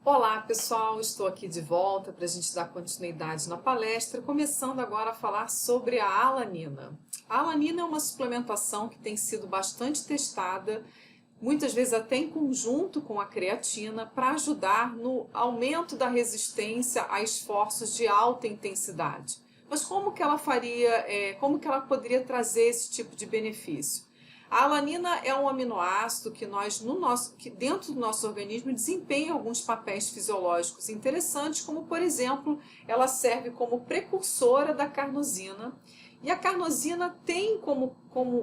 Olá pessoal, estou aqui de volta para a gente dar continuidade na palestra, começando agora a falar sobre a alanina. A alanina é uma suplementação que tem sido bastante testada, muitas vezes até em conjunto com a creatina, para ajudar no aumento da resistência a esforços de alta intensidade. Mas como que ela como que ela poderia trazer esse tipo de benefício? A alanina é um aminoácido que dentro do nosso organismo desempenha alguns papéis fisiológicos interessantes, como por exemplo, ela serve como precursora da carnosina. E a carnosina tem como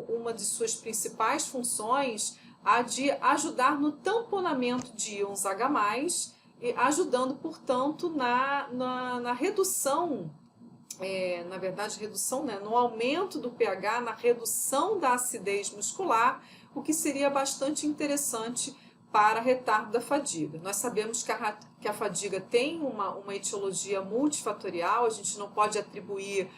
uma de suas principais funções a de ajudar no tamponamento de íons H+, e ajudando, portanto, na redução na verdade, redução, né, no aumento do pH, na redução da acidez muscular, o que seria bastante interessante para retardo da fadiga. Nós sabemos que a fadiga tem uma etiologia multifatorial, a gente não pode atribuir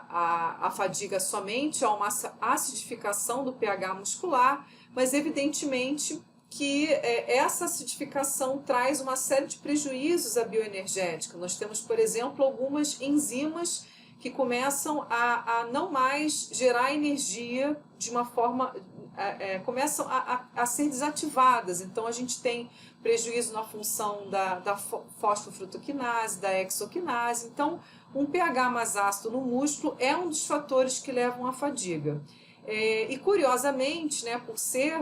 a fadiga somente a uma acidificação do pH muscular, mas evidentemente que essa acidificação traz uma série de prejuízos à bioenergética. Nós temos, por exemplo, algumas enzimas que começam a não mais gerar energia de uma forma... começam a ser desativadas. Então, a gente tem prejuízo na função da fosfofrutoquinase, da hexoquinase. Então, um pH mais ácido no músculo é um dos fatores que levam à fadiga. E curiosamente, né, por ser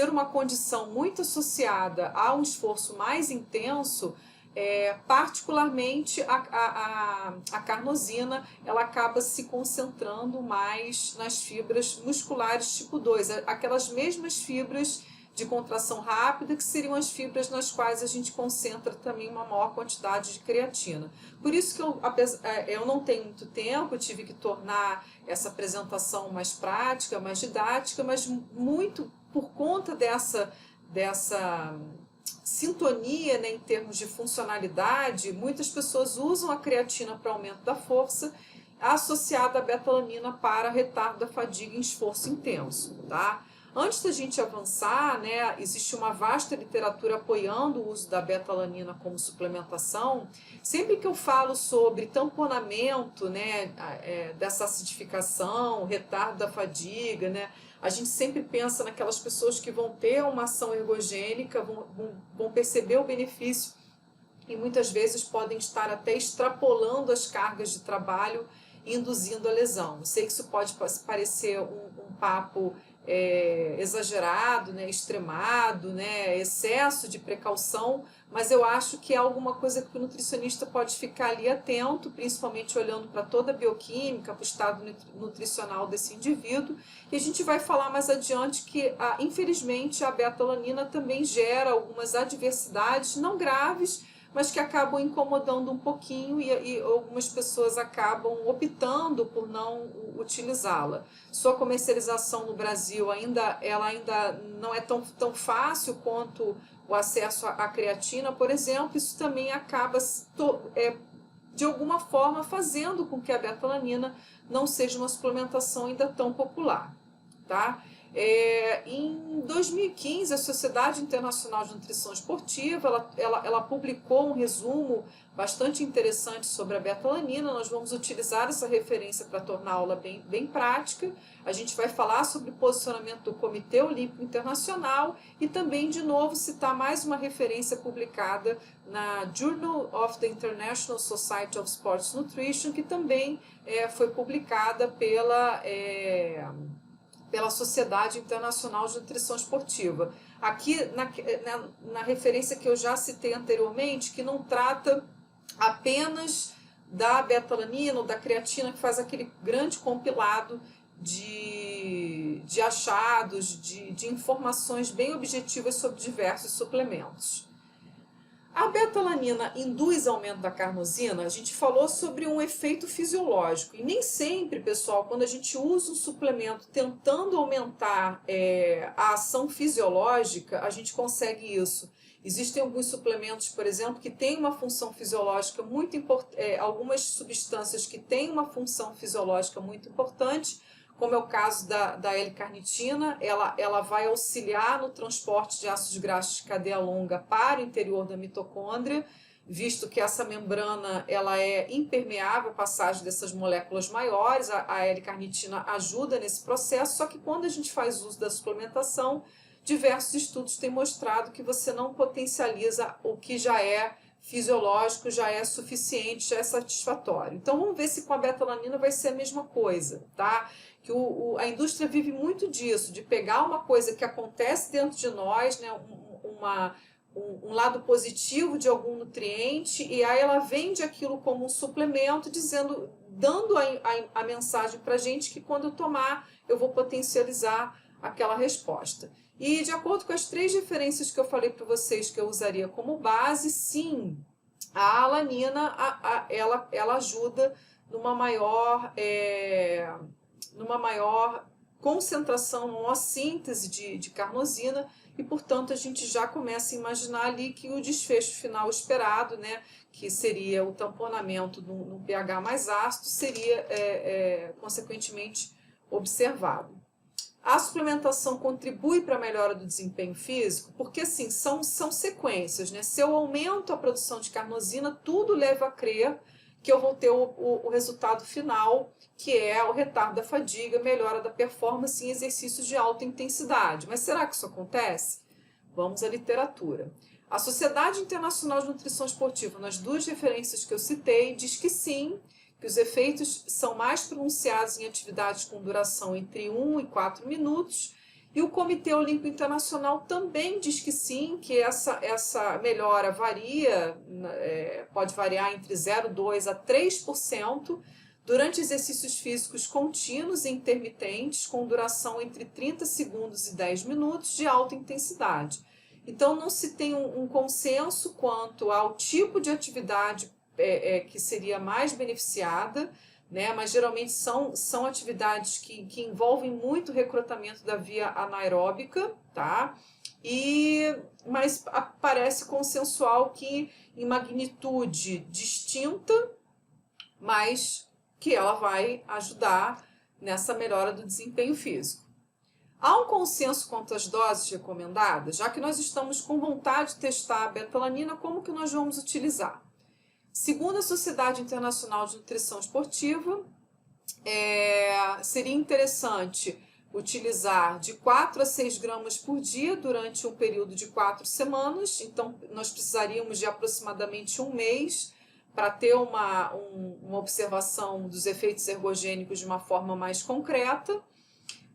uma condição muito associada a um esforço mais intenso, particularmente a carnosina, ela acaba se concentrando mais nas fibras musculares tipo 2, aquelas mesmas fibras de contração rápida, que seriam as fibras nas quais a gente concentra também uma maior quantidade de creatina. Por isso que eu não tenho muito tempo, eu tive que tornar essa apresentação mais prática, mais didática, mas muito por conta dessa sintonia, né, em termos de funcionalidade, muitas pessoas usam a creatina para aumento da força, associada à betalanina para retardo da fadiga em esforço intenso, tá? Antes da gente avançar, né, existe uma vasta literatura apoiando o uso da betalanina como suplementação. Sempre que eu falo sobre tamponamento, né, dessa acidificação, retardo da fadiga, né, a gente sempre pensa naquelas pessoas que vão ter uma ação ergogênica, vão perceber o benefício e muitas vezes podem estar até extrapolando as cargas de trabalho, induzindo a lesão. Sei que isso pode parecer um papo exagerado, né, extremado, né, excesso de precaução, mas eu acho que é alguma coisa que o nutricionista pode ficar ali atento, principalmente olhando para toda a bioquímica, para o estado nutricional desse indivíduo. E a gente vai falar mais adiante que, infelizmente, a betalanina também gera algumas adversidades não graves, mas que acabam incomodando um pouquinho e algumas pessoas acabam optando por não utilizá-la. Sua comercialização no Brasil ela ainda não é tão fácil quanto o acesso à creatina, por exemplo. Isso também acaba, de alguma forma, fazendo com que a betalanina não seja uma suplementação ainda tão popular, tá? Em 2015, a Sociedade Internacional de Nutrição Esportiva ela publicou um resumo bastante interessante sobre a betalanina. Nós vamos utilizar essa referência para tornar a aula bem prática. A gente vai falar sobre o posicionamento do Comitê Olímpico Internacional e também, de novo, citar mais uma referência publicada na Journal of the International Society of Sports Nutrition, que também foi publicada pela Sociedade Internacional de Nutrição Esportiva. Aqui, na referência que eu já citei anteriormente, que não trata apenas da betalanina ou da creatina, que faz aquele grande compilado de achados, de informações bem objetivas sobre diversos suplementos. A betalanina induz aumento da carnosina? A gente falou sobre um efeito fisiológico. E nem sempre, pessoal, quando a gente usa um suplemento tentando aumentar a ação fisiológica, a gente consegue isso. Existem alguns suplementos, por exemplo, que têm uma função fisiológica muito importante, algumas substâncias que têm uma função fisiológica muito importante, como é o caso da L-carnitina, ela vai auxiliar no transporte de ácidos graxos de cadeia longa para o interior da mitocôndria, visto que essa membrana ela é impermeável à passagem dessas moléculas maiores. A L-carnitina ajuda nesse processo, só que quando a gente faz uso da suplementação, diversos estudos têm mostrado que você não potencializa o que já é fisiológico, já é suficiente, já é satisfatório. Então vamos ver se com a betalanina vai ser a mesma coisa, tá? Que a indústria vive muito disso, de pegar uma coisa que acontece dentro de nós, né, um lado positivo de algum nutriente, e aí ela vende aquilo como um suplemento, dando a mensagem para a gente que quando eu tomar eu vou potencializar aquela resposta. E de acordo com as 3 referências que eu falei para vocês que eu usaria como base, sim, a alanina ela ajuda numa maior concentração, numa síntese de carnosina, e portanto a gente já começa a imaginar ali que o desfecho final esperado, né, que seria o tamponamento no pH mais ácido, seria consequentemente observado. A suplementação contribui para a melhora do desempenho físico, porque assim, são sequências, né? Se eu aumento a produção de carnosina, tudo leva a crer que eu vou ter o resultado final, que é o retardo da fadiga, melhora da performance em exercícios de alta intensidade. Mas será que isso acontece? Vamos à literatura. A Sociedade Internacional de Nutrição Esportiva, nas 2 referências que eu citei, diz que sim, que os efeitos são mais pronunciados em atividades com duração entre 1 e 4 minutos, e o Comitê Olímpico Internacional também diz que sim, que essa melhora varia, pode variar entre 0,2% a 3%, durante exercícios físicos contínuos e intermitentes, com duração entre 30 segundos e 10 minutos de alta intensidade. Então, não se tem um consenso quanto ao tipo de atividade que seria mais beneficiada, né? Mas geralmente são atividades que envolvem muito recrutamento da via anaeróbica, tá? Mas parece consensual que em magnitude distinta, mas que ela vai ajudar nessa melhora do desempenho físico. Há um consenso quanto às doses recomendadas, já que nós estamos com vontade de testar a betalanina, como que nós vamos utilizar? Segundo a Sociedade Internacional de Nutrição Esportiva, seria interessante utilizar de 4 a 6 gramas por dia durante um período de 4 semanas. Então, nós precisaríamos de aproximadamente um mês para ter uma observação dos efeitos ergogênicos de uma forma mais concreta.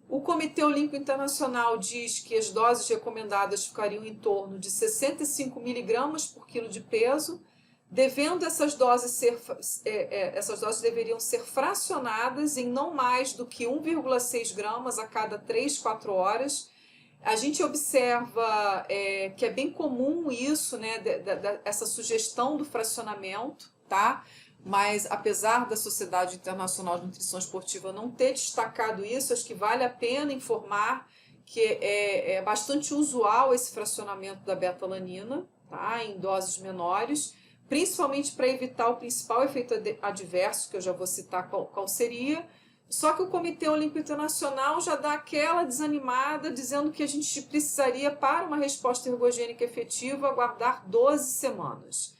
O Comitê Olímpico Internacional diz que as doses recomendadas ficariam em torno de 65 miligramas por quilo de peso, devendo essas doses deveriam ser fracionadas em não mais do que 1,6 gramas a cada 3, 4 horas. A gente observa que é bem comum isso, né, essa sugestão do fracionamento, tá? Mas apesar da Sociedade Internacional de Nutrição Esportiva não ter destacado isso, acho que vale a pena informar que é bastante usual esse fracionamento da betalanina, tá? Em doses menores, principalmente para evitar o principal efeito adverso, que eu já vou citar qual seria. Só que o Comitê Olímpico Internacional já dá aquela desanimada, dizendo que a gente precisaria, para uma resposta ergogênica efetiva, aguardar 12 semanas.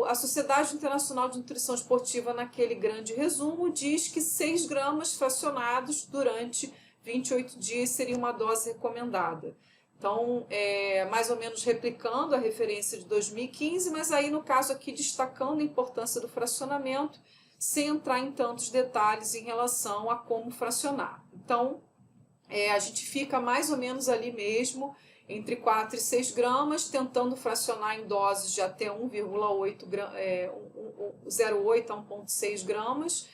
A Sociedade Internacional de Nutrição Esportiva, naquele grande resumo, diz que 6 gramas fracionados durante 28 dias seria uma dose recomendada. Então, mais ou menos replicando a referência de 2015, mas aí no caso aqui destacando a importância do fracionamento, sem entrar em tantos detalhes em relação a como fracionar. Então, a gente fica mais ou menos ali mesmo, entre 4 e 6 gramas, tentando fracionar em doses de até 0,8 a 1,6 gramas.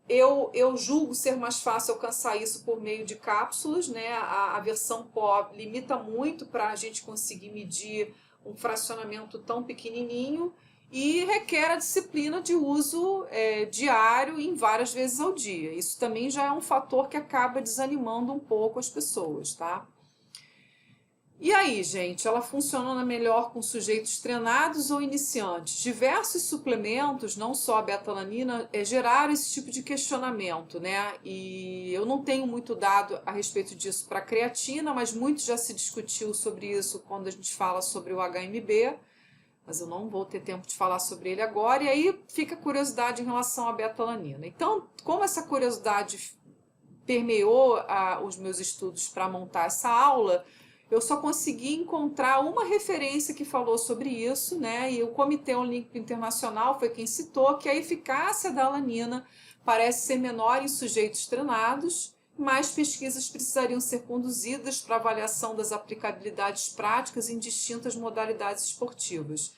Eu julgo ser mais fácil alcançar isso por meio de cápsulas, né? A versão PO limita muito para a gente conseguir medir um fracionamento tão pequenininho e requer a disciplina de uso diário em várias vezes ao dia. Isso também já é um fator que acaba desanimando um pouco as pessoas, tá? E aí, gente, ela funciona melhor com sujeitos treinados ou iniciantes? Diversos suplementos, não só a betalanina, geraram esse tipo de questionamento, né? E eu não tenho muito dado a respeito disso para a creatina, mas muito já se discutiu sobre isso quando a gente fala sobre o HMB, mas eu não vou ter tempo de falar sobre ele agora. E aí fica a curiosidade em relação à betalanina. Então, como essa curiosidade permeou os meus estudos para montar essa aula, eu só consegui encontrar uma referência que falou sobre isso, né? E o Comitê Olímpico Internacional foi quem citou que a eficácia da alanina parece ser menor em sujeitos treinados, mas pesquisas precisariam ser conduzidas para avaliação das aplicabilidades práticas em distintas modalidades esportivas.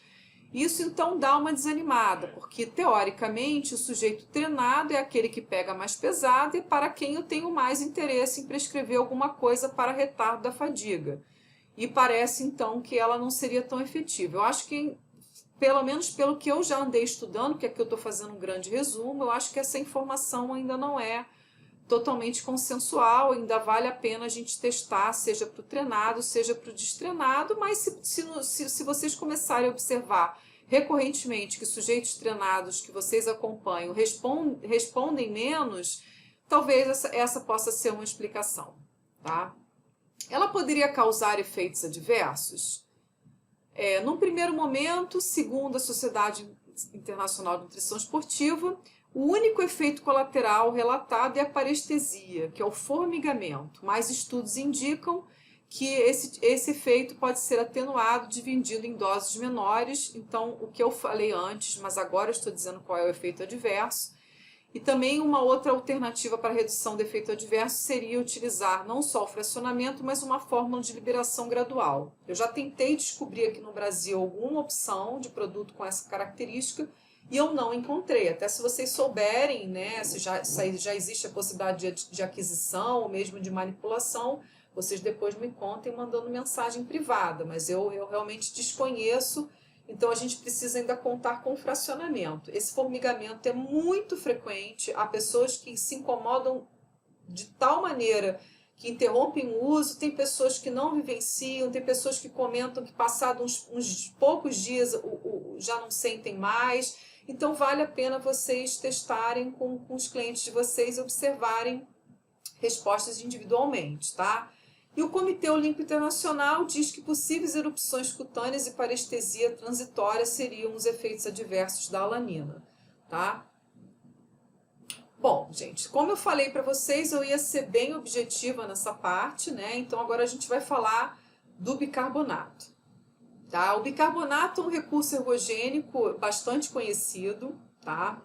Isso então dá uma desanimada, porque teoricamente o sujeito treinado é aquele que pega mais pesado e para quem eu tenho mais interesse em prescrever alguma coisa para retardo da fadiga. E parece então que ela não seria tão efetiva. Eu acho que, pelo menos pelo que eu já andei estudando, que aqui eu estou fazendo um grande resumo, eu acho que essa informação ainda não é totalmente consensual, ainda vale a pena a gente testar, seja para o treinado, seja para o destreinado, mas se vocês começarem a observar recorrentemente que sujeitos treinados que vocês acompanham respondem menos, talvez essa possa ser uma explicação, tá? Ela poderia causar efeitos adversos? Num primeiro momento, segundo a Sociedade Internacional de Nutrição Esportiva, o único efeito colateral relatado é a parestesia, que é o formigamento, mas estudos indicam que esse efeito pode ser atenuado dividido em doses menores. Então, o que eu falei antes, mas agora eu estou dizendo qual é o efeito adverso. E também uma outra alternativa para a redução do efeito adverso seria utilizar não só o fracionamento, mas uma fórmula de liberação gradual. Eu já tentei descobrir aqui no Brasil alguma opção de produto com essa característica, e eu não encontrei. Até se vocês souberem, né, se já existe a possibilidade de aquisição ou mesmo de manipulação, vocês depois me contem mandando mensagem privada, mas eu realmente desconheço, então a gente precisa ainda contar com fracionamento. Esse formigamento é muito frequente, há pessoas que se incomodam de tal maneira que interrompem o uso, tem pessoas que não vivenciam, tem pessoas que comentam que passados uns poucos dias já não sentem mais. Então vale a pena vocês testarem com os clientes de vocês e observarem respostas individualmente, tá? E o Comitê Olímpico Internacional diz que possíveis erupções cutâneas e parestesia transitória seriam os efeitos adversos da alanina, tá? Bom, gente, como eu falei para vocês, eu ia ser bem objetiva nessa parte, né? Então agora a gente vai falar do bicarbonato. Tá? O bicarbonato é um recurso ergogênico bastante conhecido, tá?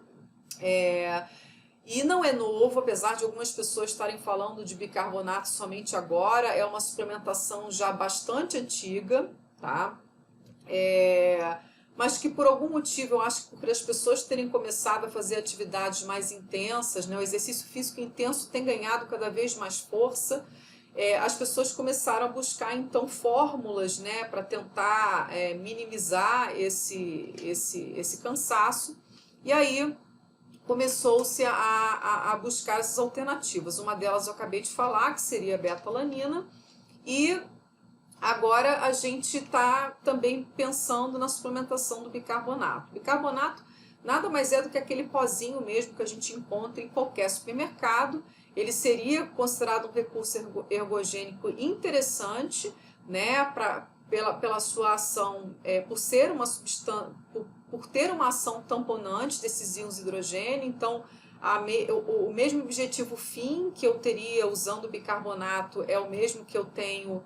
E não é novo, apesar de algumas pessoas estarem falando de bicarbonato somente agora, é uma suplementação já bastante antiga, tá? Mas que por algum motivo, eu acho que por as pessoas terem começado a fazer atividades mais intensas, né? O exercício físico intenso tem ganhado cada vez mais força, as pessoas começaram a buscar então fórmulas, né, para tentar minimizar esse cansaço, e aí começou-se a buscar essas alternativas. Uma delas eu acabei de falar, que seria a betalanina, e agora a gente está também pensando na suplementação do bicarbonato. O bicarbonato nada mais é do que aquele pozinho mesmo que a gente encontra em qualquer supermercado. Ele seria considerado um recurso ergogênico interessante, né, pela sua ação, por ser uma substância, por ter uma ação tamponante desses íons hidrogênio. Então, o mesmo objetivo fim que eu teria usando o bicarbonato é o mesmo que eu tenho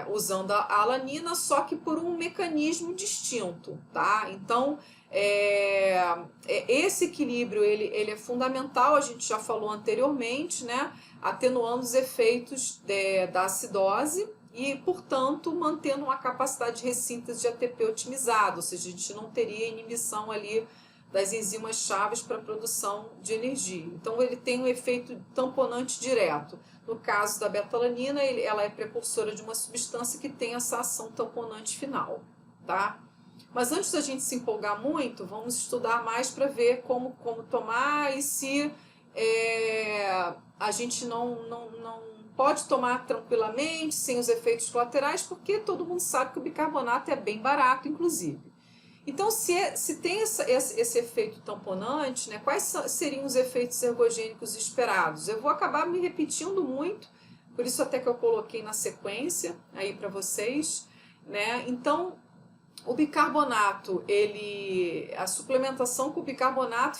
usando a alanina, só que por um mecanismo distinto, tá? Então, esse equilíbrio ele é fundamental, a gente já falou anteriormente, né? Atenuando os efeitos da acidose e, portanto, mantendo uma capacidade de ressíntese de ATP otimizada, ou seja, a gente não teria inibição ali das enzimas chaves para a produção de energia. Então, ele tem um efeito tamponante direto. No caso da betalanina, ela é precursora de uma substância que tem essa ação tamponante final, tá? Mas antes da gente se empolgar muito, vamos estudar mais para ver como tomar e se a gente não pode tomar tranquilamente, sem os efeitos colaterais, porque todo mundo sabe que o bicarbonato é bem barato, inclusive. Então, se tem esse efeito tamponante, né, quais seriam os efeitos ergogênicos esperados? Eu vou acabar me repetindo muito, por isso até que eu coloquei na sequência aí para vocês, né? Então, o bicarbonato, a suplementação com o bicarbonato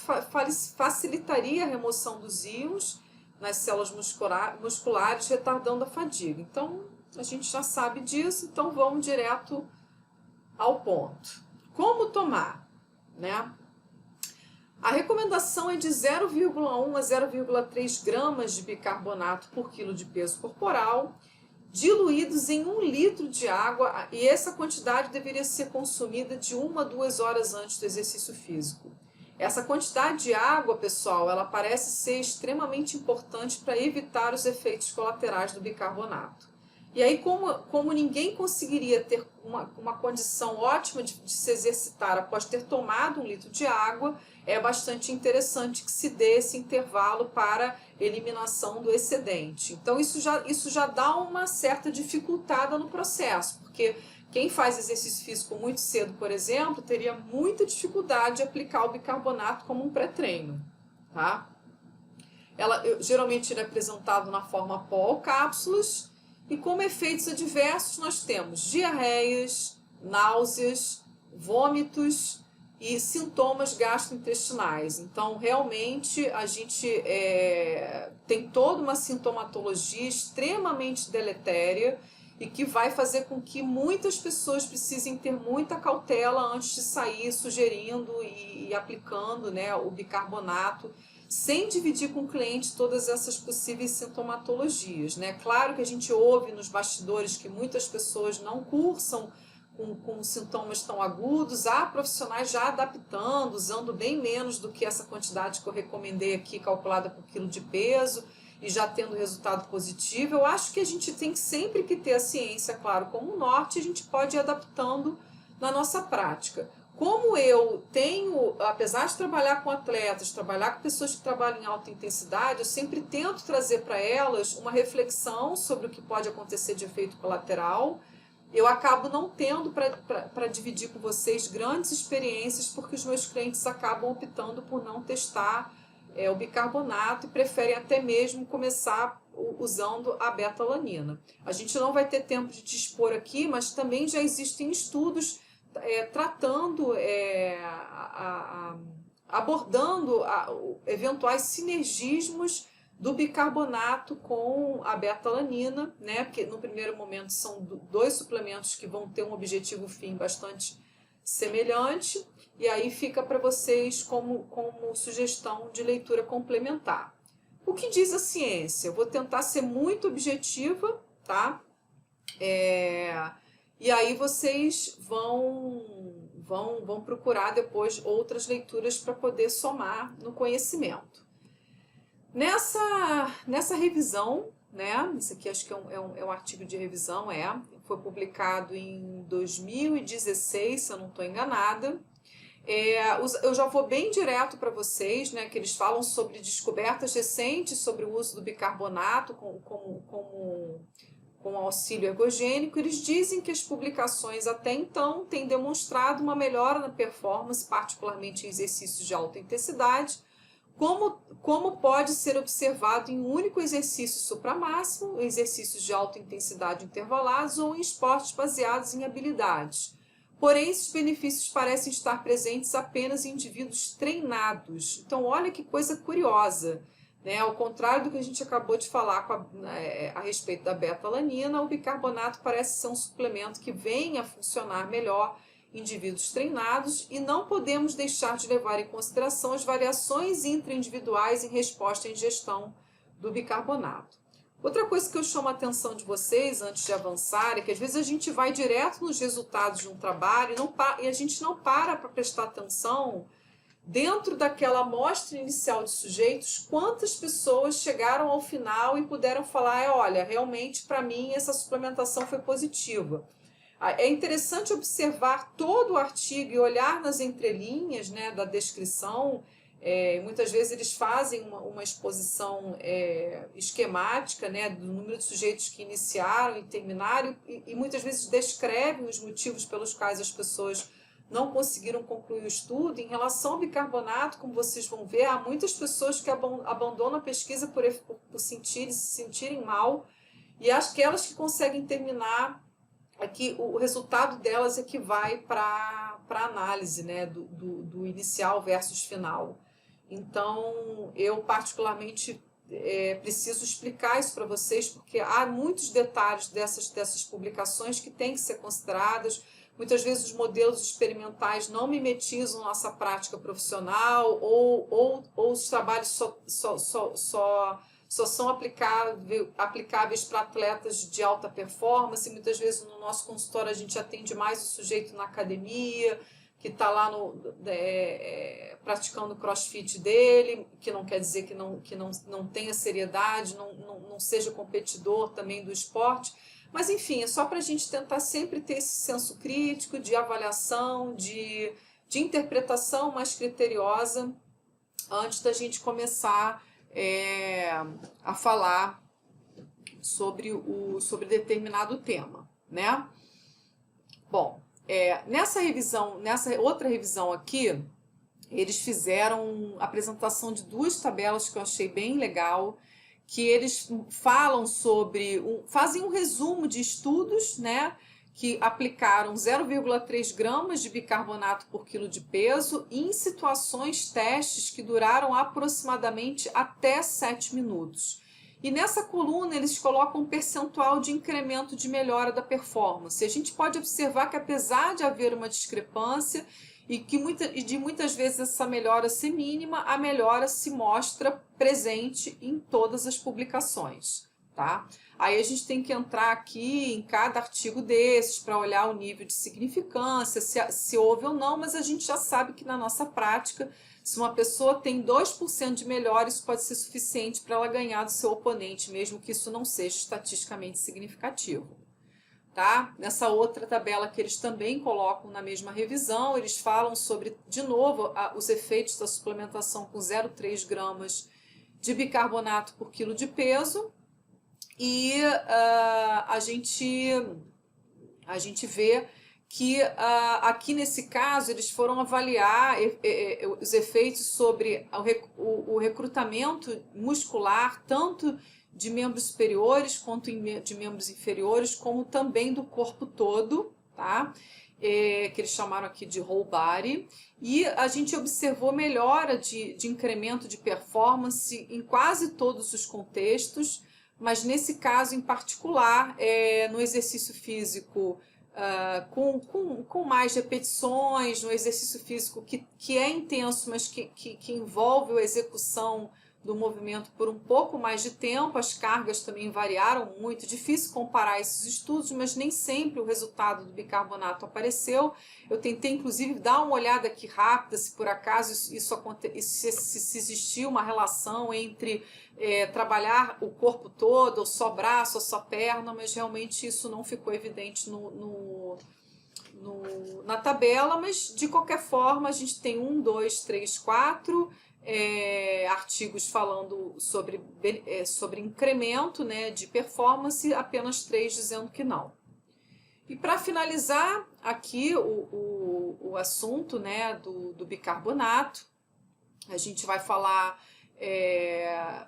facilitaria a remoção dos íons nas células musculares, retardando a fadiga. Então, a gente já sabe disso, então vamos direto ao ponto. Como tomar, né? A recomendação é de 0,1 a 0,3 gramas de bicarbonato por quilo de peso corporal, diluídos em 1 litro de água, e essa quantidade deveria ser consumida de 1 a 2 horas antes do exercício físico. Essa quantidade de água, pessoal, ela parece ser extremamente importante para evitar os efeitos colaterais do bicarbonato. E aí, como ninguém conseguiria ter uma condição ótima de se exercitar após ter tomado 1 litro de água, é bastante interessante que se dê esse intervalo para eliminação do excedente. Então, isso já dá uma certa dificultada no processo, porque quem faz exercício físico muito cedo, por exemplo, teria muita dificuldade de aplicar o bicarbonato como um pré-treino, tá? Geralmente ele é apresentado na forma pó ou cápsulas, e como efeitos adversos nós temos diarreias, náuseas, vômitos e sintomas gastrointestinais. Então, realmente, a gente tem toda uma sintomatologia extremamente deletéria e que vai fazer com que muitas pessoas precisem ter muita cautela antes de sair sugerindo e aplicando, né, o bicarbonato, sem dividir com o cliente todas essas possíveis sintomatologias, né? Claro que a gente ouve nos bastidores que muitas pessoas não cursam com sintomas tão agudos, há profissionais já adaptando, usando bem menos do que essa quantidade que eu recomendei aqui, calculada por quilo de peso, e já tendo resultado positivo. Eu acho que a gente tem sempre que ter a ciência, claro, como norte, a gente pode ir adaptando na nossa prática. Como eu tenho, apesar de trabalhar com atletas, trabalhar com pessoas que trabalham em alta intensidade, eu sempre tento trazer para elas uma reflexão sobre o que pode acontecer de efeito colateral. Eu acabo não tendo para dividir com vocês grandes experiências, porque os meus clientes acabam optando por não testar o bicarbonato e preferem até mesmo começar usando a betalanina. A gente não vai ter tempo de te expor aqui, mas também já existem estudos tratando, abordando eventuais sinergismos do bicarbonato com a betalanina, né? Porque no primeiro momento são dois suplementos que vão ter um objetivo fim bastante semelhante, e aí fica para vocês como sugestão de leitura complementar. O que diz a ciência? Eu vou tentar ser muito objetiva, tá? E aí vocês vão procurar depois outras leituras para poder somar no conhecimento. Nessa revisão, né, isso aqui acho que é um artigo de revisão, foi publicado em 2016, se eu não estou enganada. Eu já vou bem direto para vocês, né, que eles falam sobre descobertas recentes sobre o uso do bicarbonato com auxílio ergogênico. Eles dizem que as publicações até então têm demonstrado uma melhora na performance, particularmente em exercícios de alta intensidade, como pode ser observado em um único exercício supramáximo, exercícios de alta intensidade intervalados ou em esportes baseados em habilidades. Porém, esses benefícios parecem estar presentes apenas em indivíduos treinados. Então, olha que coisa curiosa, né? Ao contrário do que a gente acabou de falar a respeito da betalanina, o bicarbonato parece ser um suplemento que vem a funcionar melhor em indivíduos treinados, e não podemos deixar de levar em consideração as variações intra-individuais em resposta à ingestão do bicarbonato. Outra coisa que eu chamo a atenção de vocês antes de avançar é que às vezes a gente vai direto nos resultados de um trabalho e a gente não para prestar atenção dentro daquela amostra inicial de sujeitos, quantas pessoas chegaram ao final e puderam falar, olha, realmente para mim essa suplementação foi positiva. É interessante observar todo o artigo e olhar nas entrelinhas, né, da descrição, Muitas vezes eles fazem uma exposição esquemática, né, do número de sujeitos que iniciaram e terminaram, e muitas vezes descrevem os motivos pelos quais as pessoas não conseguiram concluir o estudo. Em relação ao bicarbonato, como vocês vão ver, há muitas pessoas que abandonam a pesquisa por se sentirem mal, e aquelas que conseguem terminar, aqui o resultado delas é que vai para a análise, né, do inicial versus final. Então, eu particularmente preciso explicar isso para vocês, porque há muitos detalhes dessas publicações que têm que ser considerados. Muitas vezes os modelos experimentais não mimetizam nossa prática profissional, ou os trabalhos só são aplicáveis para atletas de alta performance. Muitas vezes no nosso consultório a gente atende mais o sujeito na academia, que está lá praticando o crossfit dele, que não quer dizer que não tenha seriedade, não seja competidor também do esporte. Mas, enfim, é só para a gente tentar sempre ter esse senso crítico de avaliação, de interpretação mais criteriosa, antes da gente começar a falar sobre determinado tema, né? Bom, nessa outra revisão aqui, eles fizeram a apresentação de duas tabelas que eu achei bem legal, que eles falam fazem um resumo de estudos, né, que aplicaram 0,3 gramas de bicarbonato por quilo de peso em testes que duraram aproximadamente até 7 minutos. E nessa coluna eles colocam um percentual de incremento de melhora da performance. A gente pode observar que, apesar de haver uma discrepância e de muitas vezes essa melhora ser mínima, a melhora se mostra presente em todas as publicações, tá? Aí a gente tem que entrar aqui em cada artigo desses para olhar o nível de significância, se houve ou não, mas a gente já sabe que na nossa prática, se uma pessoa tem 2% de melhora, isso pode ser suficiente para ela ganhar do seu oponente, mesmo que isso não seja estatisticamente significativo. Tá? Nessa outra tabela que eles também colocam na mesma revisão, eles falam sobre, de novo, os efeitos da suplementação com 0,3 gramas de bicarbonato por quilo de peso, e a gente vê que aqui nesse caso eles foram avaliar os efeitos sobre o recrutamento muscular, tanto de membros superiores quanto de membros inferiores, como também do corpo todo, tá? Que eles chamaram aqui de whole body, e a gente observou melhora de incremento de performance em quase todos os contextos, mas nesse caso em particular, no exercício físico com mais repetições, no exercício físico que é intenso, mas que envolve a execução do movimento por um pouco mais de tempo. As cargas também variaram muito, difícil comparar esses estudos, mas nem sempre o resultado do bicarbonato apareceu. Eu tentei, inclusive, dar uma olhada aqui rápida, se por acaso se existia uma relação entre trabalhar o corpo todo, ou só braço, ou só perna, mas realmente isso não ficou evidente na tabela. Mas, de qualquer forma, a gente tem 1, 2, 3, 4... artigos falando sobre incremento, né, de performance, apenas 3 dizendo que não. E para finalizar aqui o assunto, né, do bicarbonato, a gente vai falar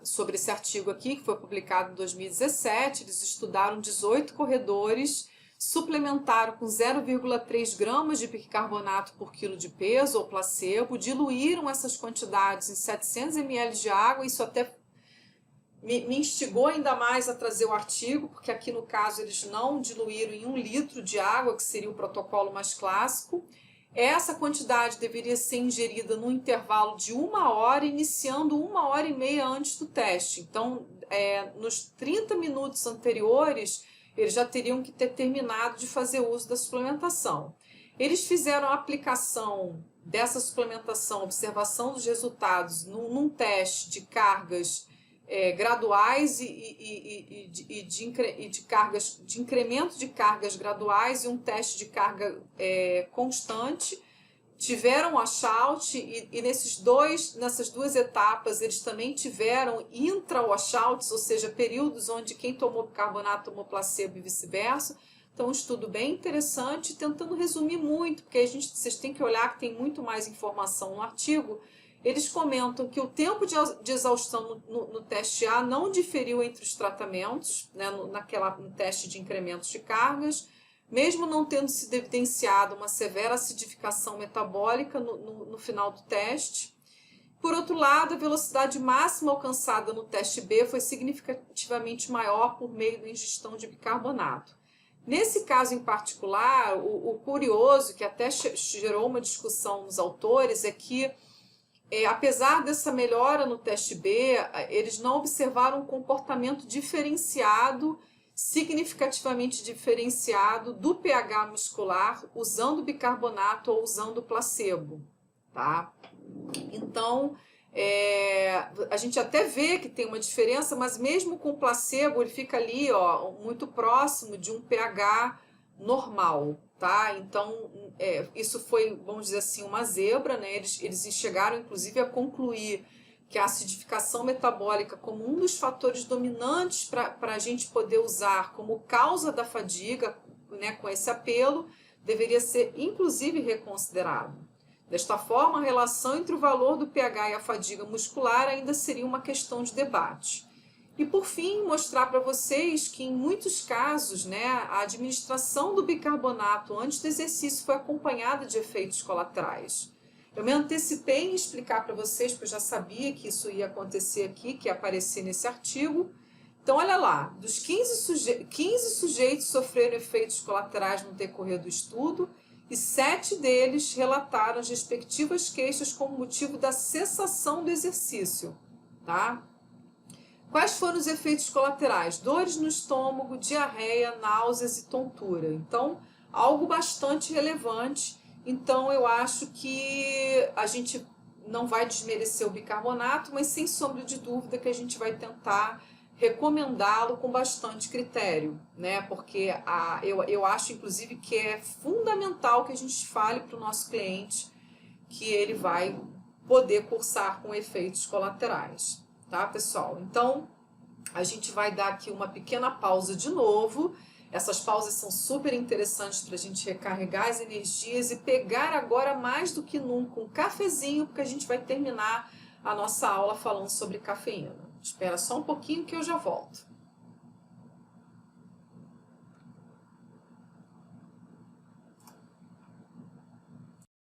sobre esse artigo aqui, que foi publicado em 2017. Eles estudaram 18 corredores, suplementaram com 0,3 gramas de bicarbonato por quilo de peso ou placebo, diluíram essas quantidades em 700 ml de água. Isso até me instigou ainda mais a trazer o artigo, porque aqui no caso eles não diluíram em 1 litro de água, que seria o protocolo mais clássico. Essa quantidade deveria ser ingerida no intervalo de 1 hora, iniciando 1h30 antes do teste. Então, nos 30 minutos anteriores, eles já teriam que ter terminado de fazer uso da suplementação. Eles fizeram a aplicação dessa suplementação, observação dos resultados, num teste de cargas graduais e de incremento de cargas graduais, e um teste de carga constante, tiveram washout e nessas duas etapas eles também tiveram intra-washouts, ou seja, períodos onde quem tomou bicarbonato tomou placebo e vice-versa. Então, um estudo bem interessante, tentando resumir muito, porque vocês têm que olhar que tem muito mais informação no artigo. Eles comentam que o tempo de exaustão no teste A não diferiu entre os tratamentos, né, no teste de incrementos de cargas, mesmo não tendo sido evidenciado uma severa acidificação metabólica no final do teste. Por outro lado, a velocidade máxima alcançada no teste B foi significativamente maior por meio da ingestão de bicarbonato. Nesse caso em particular, o curioso, que até gerou uma discussão nos autores, é que, apesar dessa melhora no teste B, eles não observaram um comportamento diferenciado, significativamente diferenciado do pH muscular usando bicarbonato ou usando placebo, tá? Então, a gente até vê que tem uma diferença, mas mesmo com placebo ele fica ali, ó, muito próximo de um pH normal, tá? Então, isso foi, vamos dizer assim, uma zebra, né? Eles chegaram, inclusive, a concluir que a acidificação metabólica como um dos fatores dominantes para a gente poder usar como causa da fadiga, né, com esse apelo, deveria ser, inclusive, reconsiderado. Desta forma, a relação entre o valor do pH e a fadiga muscular ainda seria uma questão de debate. E, por fim, mostrar para vocês que, em muitos casos, né, a administração do bicarbonato antes do exercício foi acompanhada de efeitos colaterais. Eu me antecipei em explicar para vocês, porque eu já sabia que isso ia acontecer aqui, que ia aparecer nesse artigo. Então, olha lá, dos 15 sujeitos sofreram efeitos colaterais no decorrer do estudo e 7 deles relataram as respectivas queixas como motivo da cessação do exercício, tá? Quais foram os efeitos colaterais? Dores no estômago, diarreia, náuseas e tontura. Então, algo bastante relevante. Então, eu acho que a gente não vai desmerecer o bicarbonato, mas sem sombra de dúvida que a gente vai tentar recomendá-lo com bastante critério, né? Porque eu acho, inclusive, que é fundamental que a gente fale para o nosso cliente que ele vai poder cursar com efeitos colaterais, tá, pessoal? Então, a gente vai dar aqui uma pequena pausa de novo. Essas pausas são super interessantes para a gente recarregar as energias e pegar agora mais do que nunca um cafezinho, porque a gente vai terminar a nossa aula falando sobre cafeína. Espera só um pouquinho que eu já volto.